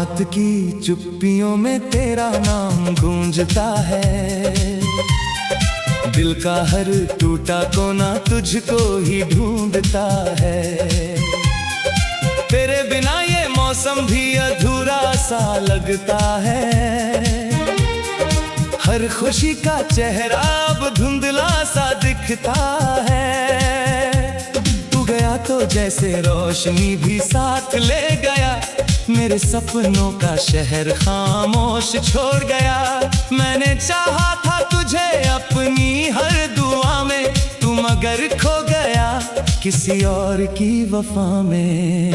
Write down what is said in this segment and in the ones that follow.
रात की चुप्पियों में तेरा नाम गूंजता है। दिल का हर टूटा कोना तुझको ही ढूंढता है। तेरे बिना ये मौसम भी अधूरा सा लगता है। हर खुशी का चेहरा अब धुंधला सा दिखता है। तू गया तो जैसे रोशनी भी साथ ले गया। मेरे सपनों का शहर खामोश छोड़ गया। मैंने चाहा था तुझे अपनी हर दुआ में, तू मगर खो गया किसी और की वफा में।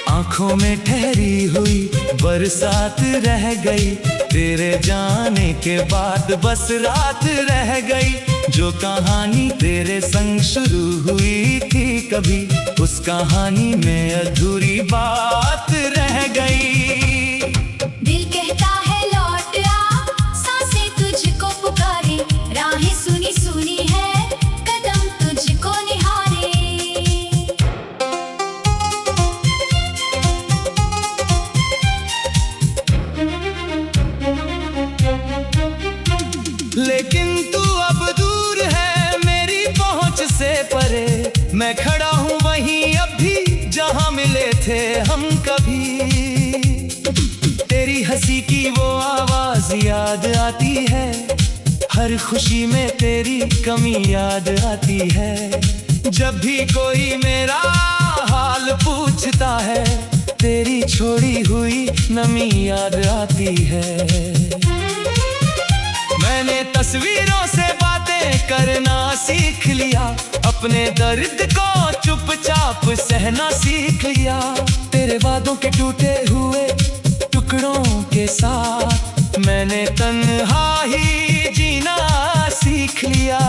आंखों में ठहरी हुई बरसात रह गई। तेरे जाने के बाद बस रात रह गई। जो कहानी तेरे संग शुरू हुई थी कभी, उस कहानी में अधूरी बात रह गई। दिल कहता है लौट आ, सांसें तुझको पुकारे, राहें सुनी सुनी है, कदम तुझको निहारे। लेकिन तू अब दूर है मेरी पहुंच से परे। मैं खड़ा हूँ वहीं अब भी जहाँ मिले थे हम कभी। तेरी हंसी की वो आवाज याद आती है। हर खुशी में तेरी कमी याद आती है। जब भी कोई मेरा हाल पूछता है, तेरी छोड़ी हुई नमी याद आती है। मैंने तस्वीरों से बातें करना सीख लिया। अपने दर्द को चुपचाप सहना सीख लिया। तेरे वादों के टूटे हुए टुकड़ों के साथ मैंने तन्हा ही जीना सीख लिया।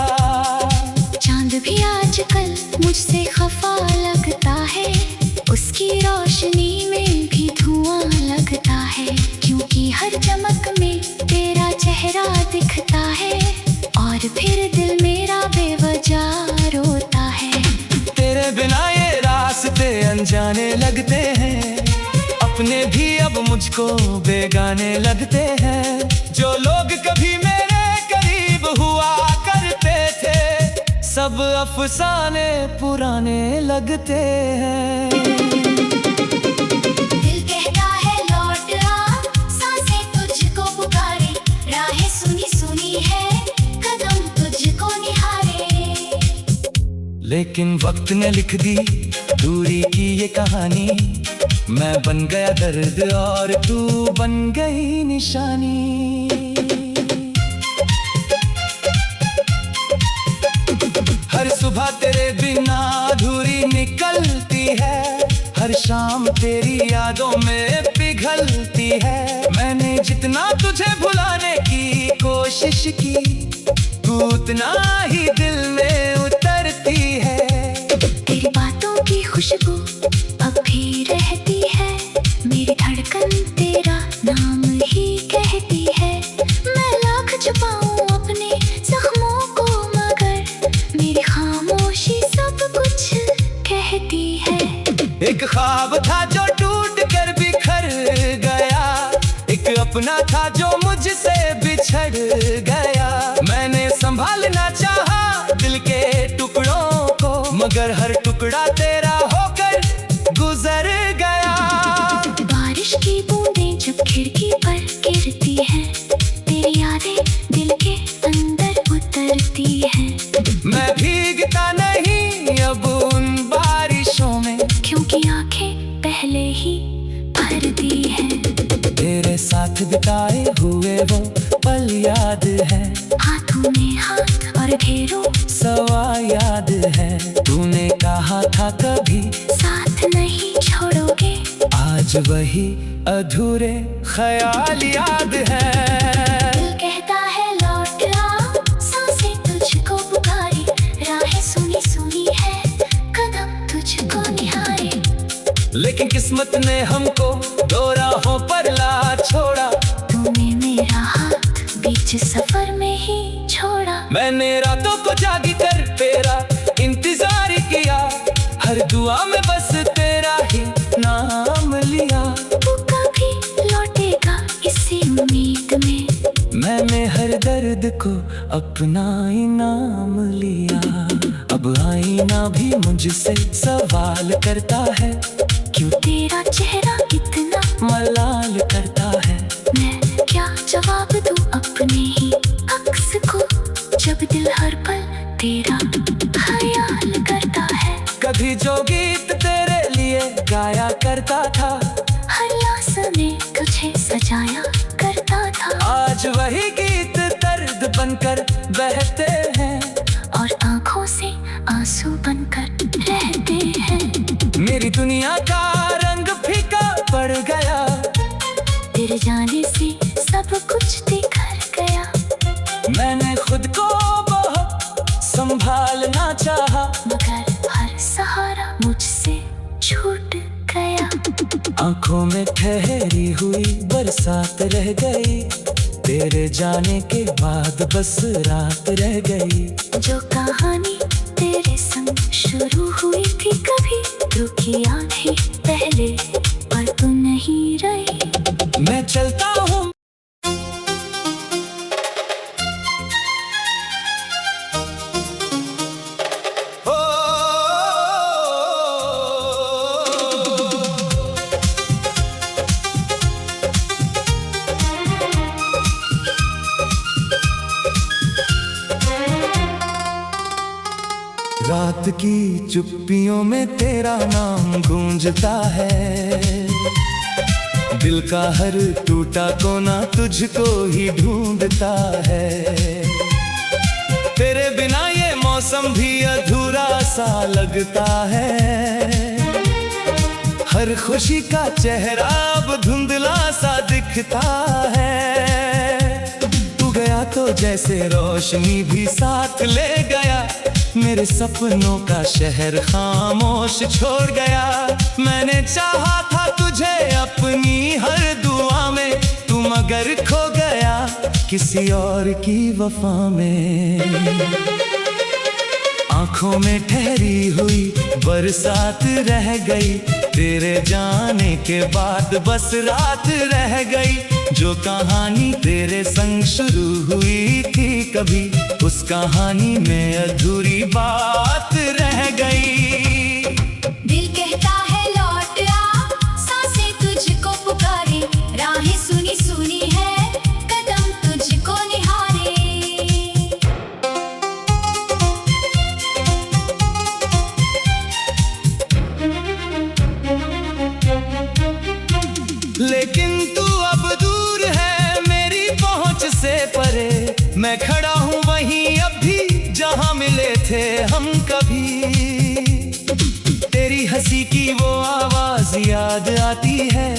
चांद भी आजकल मुझसे खफा लगता है। उसकी रोशनी में भी धुआं लगता है। क्योंकि हर चमक में तेरा चेहरा दिखता है। और फिर दिल मेरा बेवजह रोता है। तेरे बिना ये रास्ते अनजाने लगते हैं। अपने भी अब मुझको बेगाने लगते हैं। जो लोग कभी मेरे करीब हुआ करते थे, सब अफसाने पुराने लगते हैं। दिल कहता है लौट आ, सांसें तुझको पुकारे, राहें सुनी सुनी है, कदम तुझको निहारे। लेकिन वक्त ने लिख दी दूरी की ये कहानी। मैं बन गया दर्द और तू बन गई निशानी। हर सुबह तेरे बिना अधूरी निकलती है। हर शाम तेरी यादों में पिघलती है। मैंने जितना तुझे भुलाने की कोशिश की, तू उतना ही दिल में उतरती है। तेरी बातों की खुशबू अब भी रहती है। मेरी धड़कन तेरा नाम ही कहती है। मैं लाख छुपाऊं अपने जख्मों को, मगर मेरी खामोशी सब कुछ कहती है। एक ख्वाब था जो टूट कर बिखर गया। एक अपना था जो मुझसे बिछड़ गया। मैंने संभालना चाहा दिल के टुकड़ों को, मगर हर टुकड़ा तेरा होकर गुजर गया। बारिश की बूंदें जब खिड़की पर गिरती हैं, तेरी यादें दिल के अंदर उतरती हैं। मैं भीगता नहीं अब उन बारिशों में, क्योंकि आंखें पहले ही भरती हैं। तेरे साथ बिताए हुए वो पल याद है। हाथों में हाथ और घेरों सवा याद है। तूने कहा था कभी साथ नहीं छोड़ोगे। आज वही अधूरे ख्याल याद है। दिल कहता है लौट आ, सांसें तुझको पुकारे, राहें सुनी सुनी है, कदम तुझको निहारे। लेकिन किस्मत ने हमको दो राहों पर ला छोड़ा। तूने मेरा हाथ बीच सफर में ही छोड़ा। मैंने रातों को जागी कर तेरा इंतजार किया। हर दुआ में बस तेरा ही नाम लिया। दर्द को अपना इनाम लिया। अब आईना भी मुझसे सवाल करता है, क्यों तेरा चेहरा इतना मलाल करता है। मैं क्या जवाब दूं अपने ही अक्स को, जब दिल हर पल तेरा ख्याल करता है। कभी जो गीत तेरे लिए गाया करता था, हर लाश में तुझे सजाया करता था। आज वही गीत दर्द बनकर बहते हैं, और आंखों से आंसू बनकर रहते हैं। मेरी दुनिया का रंग फीका पड़ गया, तेरे जाने से सब कुछ बिखर गया। मैंने खुद को बहुत संभालना चाहा, मगर हर सहारा मुझसे छूट गया। आंखों में ठहरी हुई बरसात रह गई, तेरे जाने के बाद बस रात रह गई। जो कहानी तेरे संग शुरू हुई थी, कभी रुकी आंखें पहले पर तू नहीं रही। मैं चलता हूँ रात की चुप्पियों में तेरा नाम गूंजता है। दिल का हर टूटा कोना तुझको ही ढूंढता है। तेरे बिना ये मौसम भी अधूरा सा लगता है। हर खुशी का चेहरा अब धुंधला सा दिखता है। तू गया तो जैसे रोशनी भी साथ ले गया, मेरे सपनों का शहर खामोश छोड़ गया। मैंने चाहा था तुझे अपनी हर दुआ में, तू मगर खो गया किसी और की वफा में। आंखों में ठहरी हुई बरसात रह गई, तेरे जाने के बाद बस रात रह गई। जो कहानी तेरे संग शुरू हुई थी कभी, उस कहानी में अधूरी बात रह गई। दिल कहता है लौट आ, सांसें तुझको पुकारे, राहें सुनी सुनी है, कदम तुझको निहारे। लेकिन तू अब दूर है मेरी पहुंच से परे, मैं खड़ा हूँ वहीं अब भी जहाँ मिले थे हम कभी। तेरी हंसी की वो आवाज याद आती है,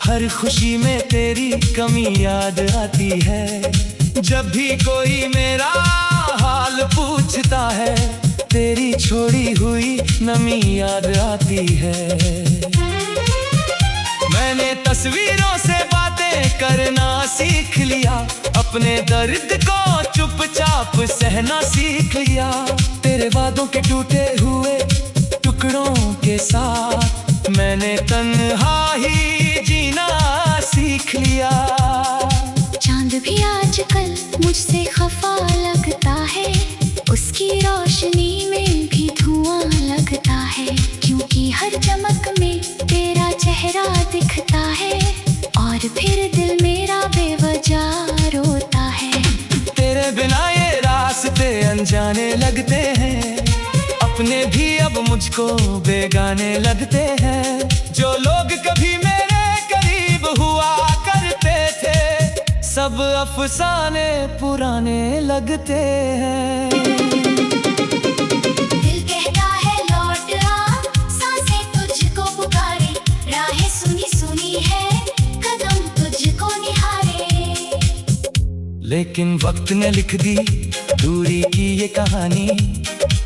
हर खुशी में तेरी कमी याद आती है। जब भी कोई मेरा हाल पूछता है, तेरी छोड़ी हुई नमी याद आती है। मैंने तस्वीरों से बातें करना सीख लिया, अपने दर्द को चुपचाप सहना सीख लिया। तेरे वादों के टूटे हुए टुकड़ों के साथ मैंने तन्हा ही जीना सीख लिया। चांद भी आजकल मुझसे खफा लगता है, उसकी रोशनी में भी धुआं लगता है। क्योंकि हर चमक में तेरा चेहरा दिखता है, और फिर दिल मेरा बेवजह रोता है। तेरे बिना ये रास्ते अनजाने लगते हैं, अपने भी अब मुझको बेगाने लगते हैं। जो लोग कभी मेरे करीब हुआ करते थे, सब अफसाने पुराने लगते हैं। दिल कहता है लौट आ, सांसें तुझको पुकारे, राहें सुनी सुनी है, कदम तुझको निहारे। लेकिन वक्त ने लिख दी दूरी की ये कहानी,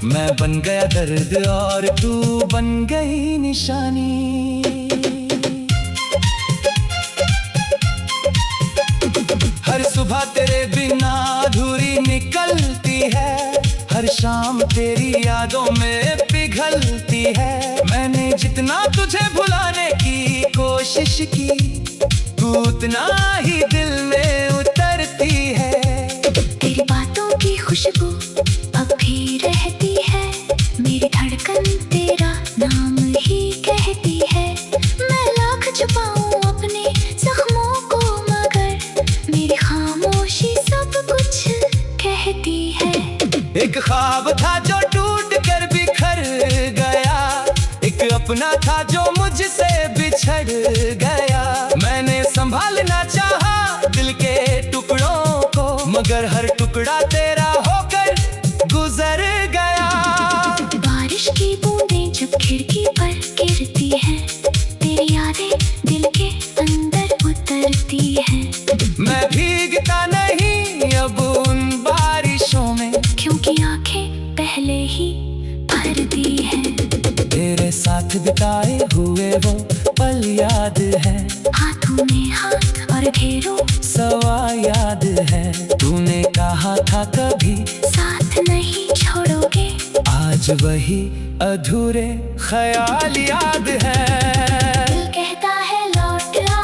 मैं बन गया दर्द और तू बन गई निशानी। हर सुबह तेरे बिना अधूरी निकलती है, हर शाम तेरी यादों में पिघलती है। मैंने जितना तुझे भुलाने की कोशिश की, तू उतना ही दिल में उतरती है। ख्वाब था जो टूट कर बिखर गया, एक अपना था जो मुझसे बिछड़ गया। मैंने संभालना चाहा दिल के टुकड़ों को, मगर हर टुकड़ा तेरा होकर गुजर गया। बारिश की बूंदें जब खिड़की पर गिरती हैं, तेरी यादें दिल के अंदर उतरती हैं। मैं भीगता नहीं अब उन बारिशों में, क्योंकि आंखें पहले ही भर दी हैं। तेरे साथ बिताए हुए वो पल याद है, हाथों में हाथ और ढेरों सवा याद है। तूने कहा था कभी साथ नहीं छोड़ोगे, आज वही अधूरे ख्याल याद है। दिल कहता है लौट आ,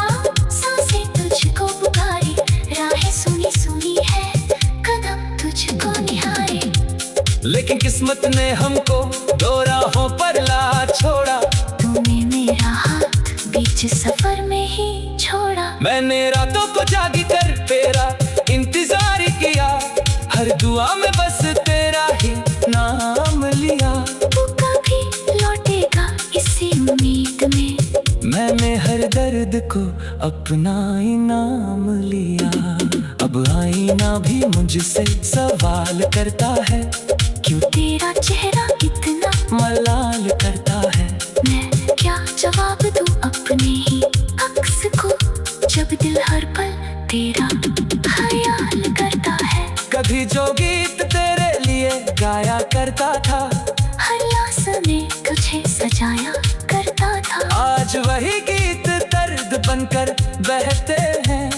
सांसें तुझको पुकारी, राहें सुनी सुनी है, कदम तुझको निहारे। लेकिन किस्मत ने हमको दो राहों पर ला छोड़ा, तूने मेरा हाथ बीच सफर में ही छोड़ा। मैंने रातों को जागी कर तेरा इंतजार किया, हर दुआ में बस तेरा ही नाम लिया। तू कभी लौटेगा इसी उम्मीद में, मैंने हर दर्द को अपना इनाम लिया। अब आईना भी मुझसे सवाल करता है, क्यों तेरा चेहरा इतना मलाल करता है। मैं क्या जवाब दूं अपने ही अक्स को, जब दिल हर पल तेरा ख्याल करता है। कभी जो गीत तेरे लिए गाया करता था, हर लाश में तुझे सजाया करता था, आज वही गीत दर्द बनकर बहते हैं,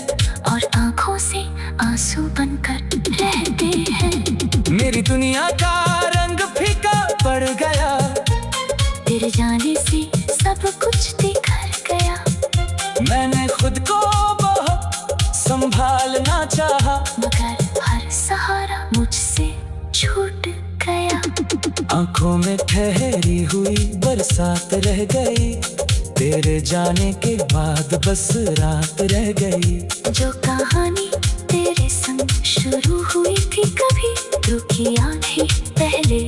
और आंखों से आंसू बनकर रहते हैं। मेरी दुनिया का रंग फीका पड़ गया, तेरे जाने से सब कुछ बिखर गया। मैंने खुद को बहुत संभालना चाहा, मगर हर सहारा मुझसे छूट गया। आंखों में ठहरी हुई बरसात रह गई, तेरे जाने के बाद बस रात रह गई। जो कहानी तेरे संग शुरू हुई थी कभी, रुकी आंखें पहले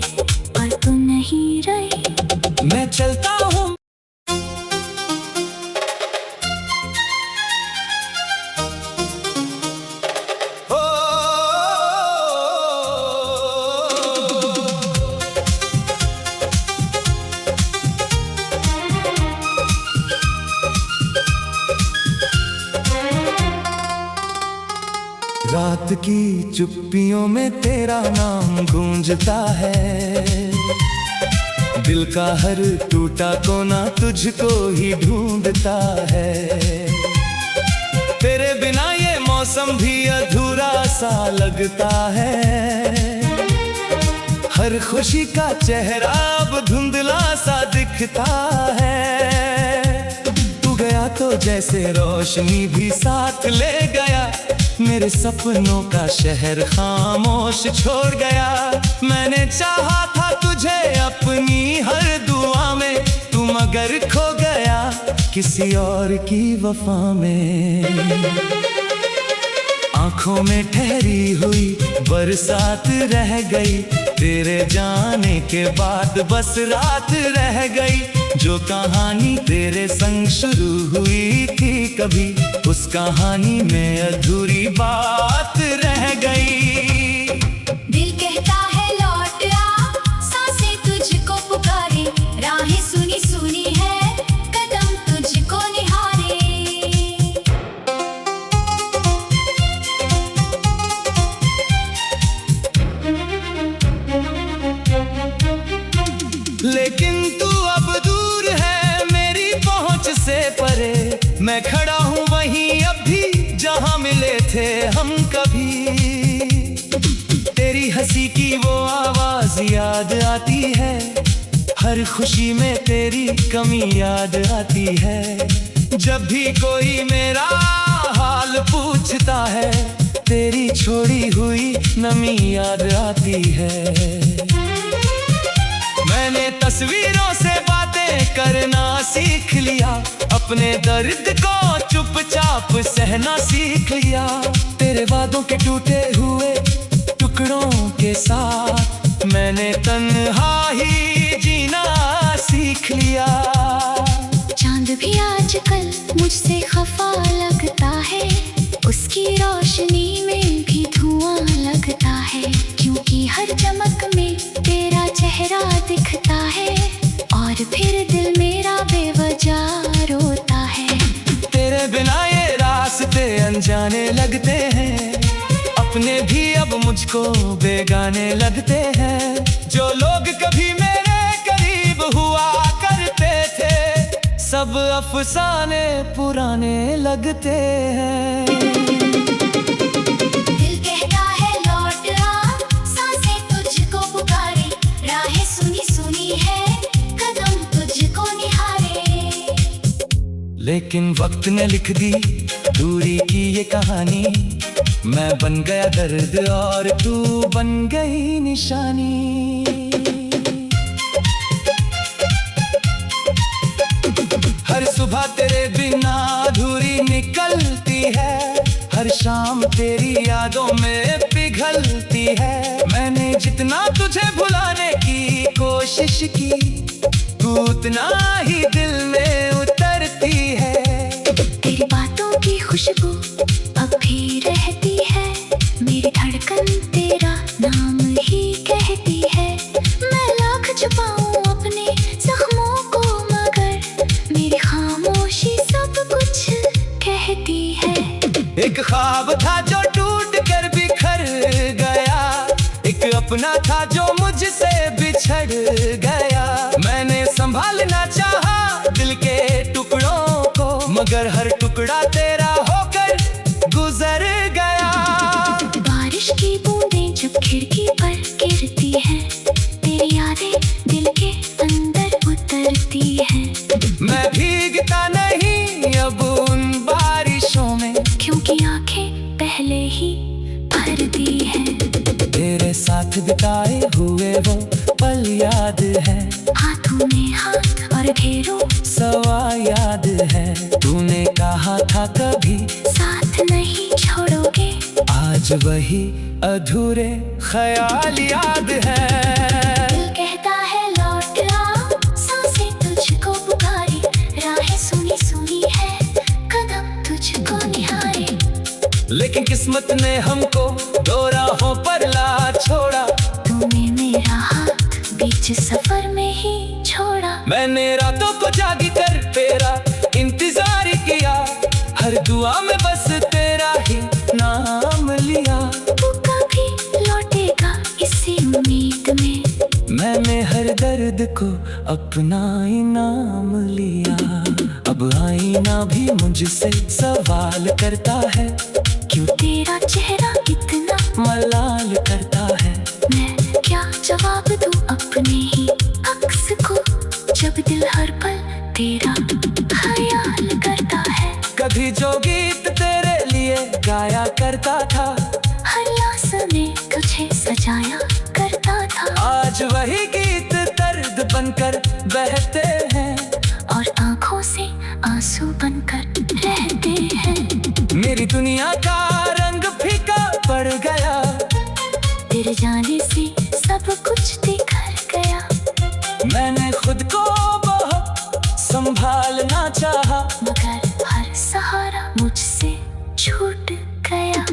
पर तू नहीं रही। मैं चलता हूँ रात की चुप्पियों में तेरा नाम गूंजता है, दिल का हर टूटा कोना तुझको ही ढूंढता है। तेरे बिना ये मौसम भी अधूरा सा लगता है, हर खुशी का चेहरा अब धुंधला सा दिखता है। तू गया तो जैसे रोशनी भी साथ ले गया, मेरे सपनों का शहर खामोश छोड़ गया। मैंने चाहा था तुझे अपनी हर दुआ में, तू मगर खो गया किसी और की वफा में। आंखों में ठहरी हुई बरसात रह गई, तेरे जाने के बाद बस रात रह गई। जो कहानी तेरे संग शुरू हुई थी कभी, उस कहानी में अधूरी बात रह गई। दिल कहता है लौट आ, सांसें तुझको पुकारे, राहें सुनी सुनी है, कदम तुझको निहारे। लेकिन तू अब दूर है मेरी पहुंच से परे, मैं खड़ा हूँ वहीं अब भी जहाँ मिले थे हम कभी। तेरी हंसी की वो आवाज याद आती है, हर खुशी में तेरी कमी याद आती है। जब भी कोई मेरा हाल पूछता है, तेरी छोड़ी हुई नमी याद आती है। मैंने तस्वीरों से बातें करना सीख लिया, अपने दर्द को चुपचाप सहना सीख लिया। तेरे वादों के टूटे हुए टुकड़ों के साथ मैंने तन्हा ही जीना सीख लिया। चांद भी आजकल मुझसे खफा लगता है, उसकी रोशनी में भी धुआं लगता है, क्योंकि हर चमक में तेरा चेहरा दिखता है और फिर दिल मेरा बेवजह रोता है। तेरे बिना ये रास्ते अनजाने लगते हैं, अपने भी अब मुझको बेगाने लगते हैं। जो लोग कभी मेरे करीब हुआ करते थे, सब अफसाने पुराने लगते हैं। दिल कहता है लौट आ, सांसें तुझको पुकारे, राहें सुनी सुनी है, कदम तुझको निहारे। लेकिन वक्त ने लिख दी दूरी की ये कहानी, मैं बन गया दर्द और तू बन गई निशानी। हर सुबह तेरे बिना अधूरी निकलती है, हर शाम तेरी यादों में पिघलती है। मैंने जितना तुझे भुलाने की कोशिश की, तू उतना ही दिल में उतरती है। तेरी बातों की खुशबू अब भी रहती है, मेरी धड़कन तेरा नाम ही कहती है। मैं लाख छुपाऊं अपने जख्मों को, मगर मेरी खामोशी सब कुछ कहती है। एक ख्वाब था जो टूट कर बिखर गया, एक अपना था जो मुझसे बिछड़ गया। मैंने संभालना चाहा दिल के टुकड़ों को, मगर हर टुकड़ा तेरा होकर गुजर गया। बारिश की बूंदें जब खिड़की पर गिरती हैं, तेरी यादें दिल के अंदर उतरती हैं। मैं भीगता नहीं अब उन बारिशों में, क्योंकि आंखें पहले ही भरती हैं। तेरे साथ बिताए हुए वो पल याद है, हाथों में हाथ और घेरों सवा याद है। तूने कहा था कभी साथ नहीं छोड़ोगे, आज वही अधूरे ख्याल याद है। दिल कहता है लौट आ, सांसें तुझको पुकारे, राहें सुनी सुनी है, कदम तुझको निहारे। लेकिन किस्मत ने हमको दो राहों पर ला छोड़ा, तूने मेरा हाथ बीच सफर में ही छोड़ा। मैंने रातों को जागी कर तेरा इंतजार किया, हर दुआ में बस तेरा ही नाम लिया। तू कभी लौटेगा इसी उम्मीद में, मैंने हर दर्द को अपना इनाम लिया। अब आईना भी मुझसे सवाल करता है, क्यों तेरा चेहरा इतना मलाल करता है। मैं क्या जवाब दूं अपने ही अक्स को, जब दिल हर पल तेरा ख्याल करता है। कभी जो गीत तेरे लिए गाया करता था, हर लाश में तुझे सजाया करता था। आज वही गीत दर्द बनकर बहते हैं, और आंखों से आंसू बनकर रहते हैं। मेरी दुनिया का रंग फीका पड़ गया, तेरे जाने से सब कुछ बिखर गया। मैंने खुद को बहुत संभालना चाहा, मगर हर सहारा मुझसे छूट गया।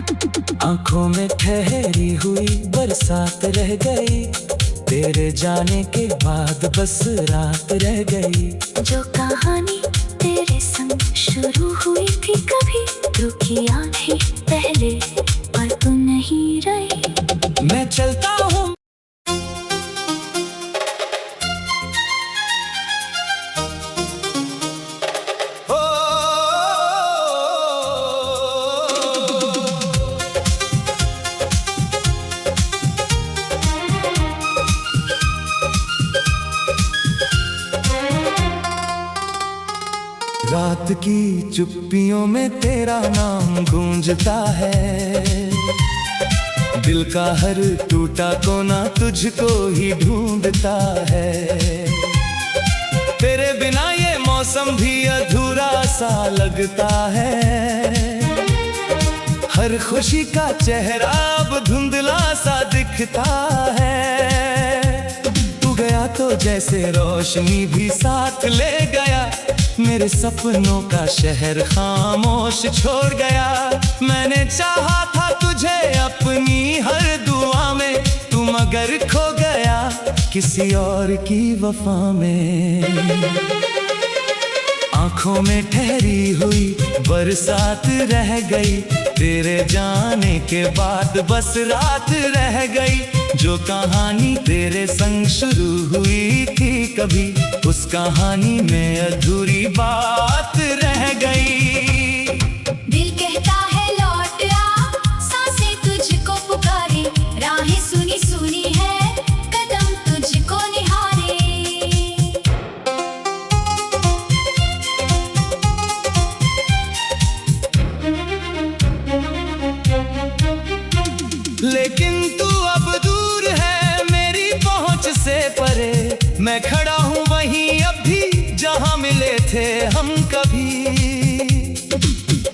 आंखों में ठहरी हुई बरसात रह गई, तेरे जाने के बाद बस रात रह गई। जो कहानी तेरे संग शुरू हुई थी, कभी रुकी आंखें पहले, पर तू नहीं रही। मैं चलता हूँ रात की चुप्पियों में तेरा नाम गूंजता है, दिल का हर टूटा कोना तुझको ही ढूंढता है। तेरे बिना ये मौसम भी अधूरा सा लगता है, हर खुशी का चेहरा अब धुंधला सा दिखता है। जैसे रोशनी भी साथ ले गया। मेरे सपनों का शहर खामोश छोड़ गया। मैंने चाहा था तुझे अपनी हर दुआ में, तू मगर खो गया किसी और की वफा में। आंखों में ठहरी हुई बरसात रह गई, तेरे जाने के बाद बस रात रह गई। जो कहानी तेरे संग शुरू हुई थी कभी, उस कहानी में अधूरी बात रह गई। दिल कहता है लौट आ, सांसें तुझको पुकारे, राहें सुनी सुनी है, कदम तुझको निहारे। लेकिन तू अब दूर है मेरी पहुंच से परे, मैं खड़ा हूँ वहीं अब भी जहाँ मिले थे हम कभी।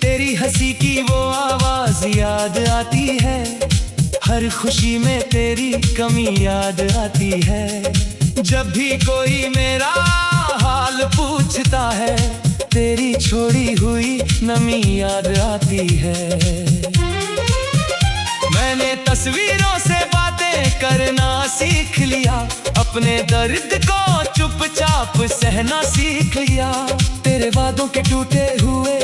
तेरी हंसी की वो आवाज याद आती है, हर खुशी में तेरी कमी याद आती है। जब भी कोई मेरा हाल पूछता है, तेरी छोड़ी हुई नमी याद आती है। मैंने तस्वीरों से बातें करना सीख लिया, अपने दर्द को चुपचाप सहना सीख लिया। तेरे वादों के टूटे हुए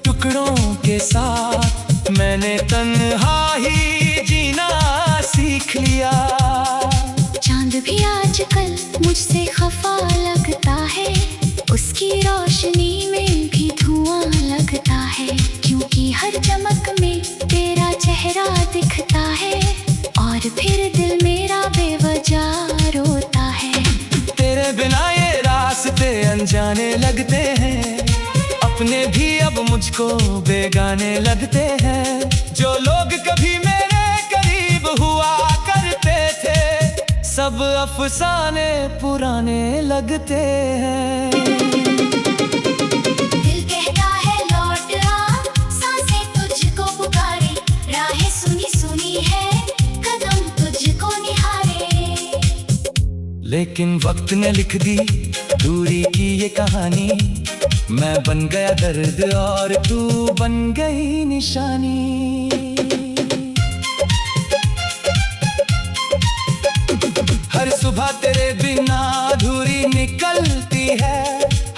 टुकड़ों के साथ मैंने तन्हाई जीना सीख लिया। चांद भी आजकल मुझसे खफा लगता है, उसकी रोशनी में भी धुआं लगता है। क्योंकि हर चमक में तेरा चेहरा दिखता है, और फिर दिल मेरा बेवजह रोता है। तेरे बिना ये रास्ते अनजाने लगते हैं, अपने भी अब मुझको बेगाने लगते हैं। जो लोग कभी मेरे करीब हुआ करते थे, सब अफसाने पुराने लगते हैं। दिल कहता है लौट आ, सांसें तुझको पुकारे, राहें सुनी सुनी है, कदम तुझको निहारे। लेकिन वक्त ने लिख दी दूरी की ये कहानी, मैं बन गया दर्द और तू बन गई निशानी। हर सुबह तेरे बिना अधूरी निकलती है,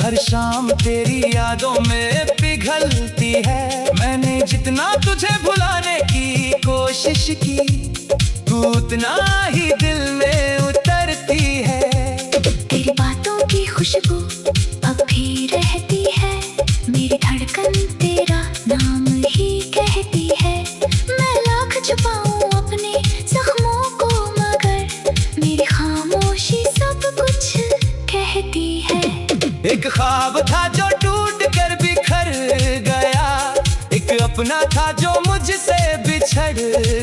हर शाम तेरी यादों में पिघलती है। मैंने जितना तुझे भुलाने की कोशिश की, तू उतना ही दिल में उतरती है। तेरी बातों की खुशबू अब भी रहती है, मेरी धड़कन तेरा नाम ही कहती है। मैं लाख छुपाऊं अपने जख्मों को, मगर मेरी खामोशी सब कुछ कहती है। एक ख्वाब था जो टूट कर बिखर गया, एक अपना था जो मुझसे बिछड़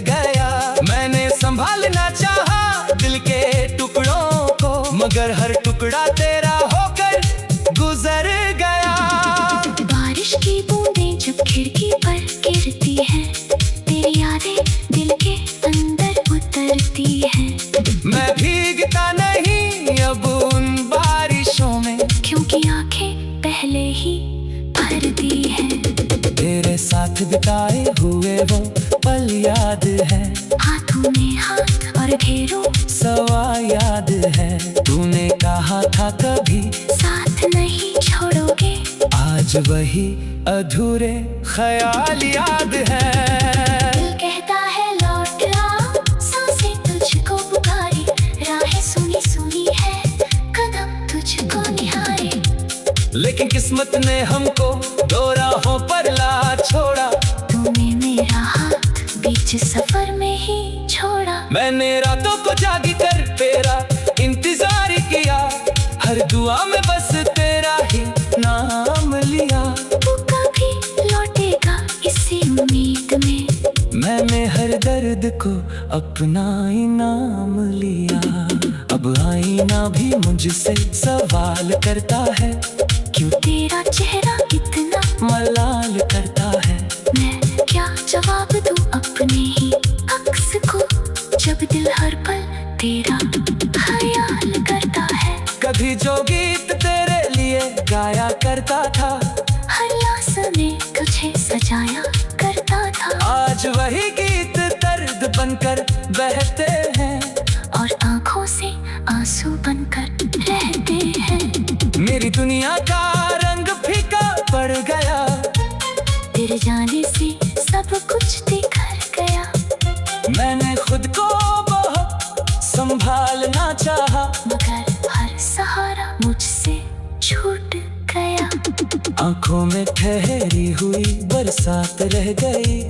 गया। मैंने संभालना चाहा दिल के टुकड़ों को, मगर हर टुकड़ा तेरा होकर गुजर गया। बारिश की बूंदें जब खिड़की पर गिरती हैं, तेरी यादें दिल के अंदर उतरती हैं। मैं भीगता नहीं अब उन बारिशों में, क्योंकि आंखें पहले ही भरती हैं। तेरे साथ बिताए हुए वो पल याद है, हाथों में हाथ और घेरों सवा याद है। तूने कहा था कभी साथ नहीं छोड़ोगे, आज वही अधूरे ख्याल याद है। दिल कहता है लौट आ, सांसें तुझको पुकारे, राहें सुनी सुनी है, कदम तुझको निहारे। लेकिन किस्मत ने हमको दो राहों पर ला छोड़ा, तूने मेरा हाथ बीच सफर में ही छोड़ा। मैंने रातों को जागी कर तेरा इंतजार किया, हर दुआ में बस तेरा ही नाम लिया। तू कभी लौटेगा इसी उम्मीद में, मैंने हर दर्द को अपना इनाम लिया। अब आईना भी मुझसे सवाल करता है, क्यों तेरा चेहरा इतना मलाल करता है। मैं क्या जवाब दूं अपने ही अक्स को, जब दिल हर पल तेरा ख्याल करता है। वही जो गीत तेरे लिए गाया करता था, हर लाश में तुझे सजाया करता था। आज वही गीत दर्द बनकर बहते हैं और आंखों से आंसू बनकर रहते हैं। मेरी दुनिया का रंग फीका पड़ गया, तेरे जाने से सब कुछ बिखर गया। मैंने खुद को बहुत संभालना चाहा, मगर हर सहारा मुझसे छूट गया। आंखों में ठहरी हुई बरसात रह गई,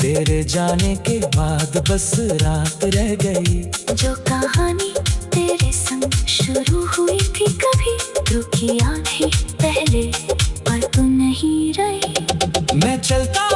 तेरे जाने के बाद बस रात रह गई। जो कहानी तेरे संग शुरू हुई थी, कभी रुकी आधी पहले, पर तू नहीं रही। मैं चलता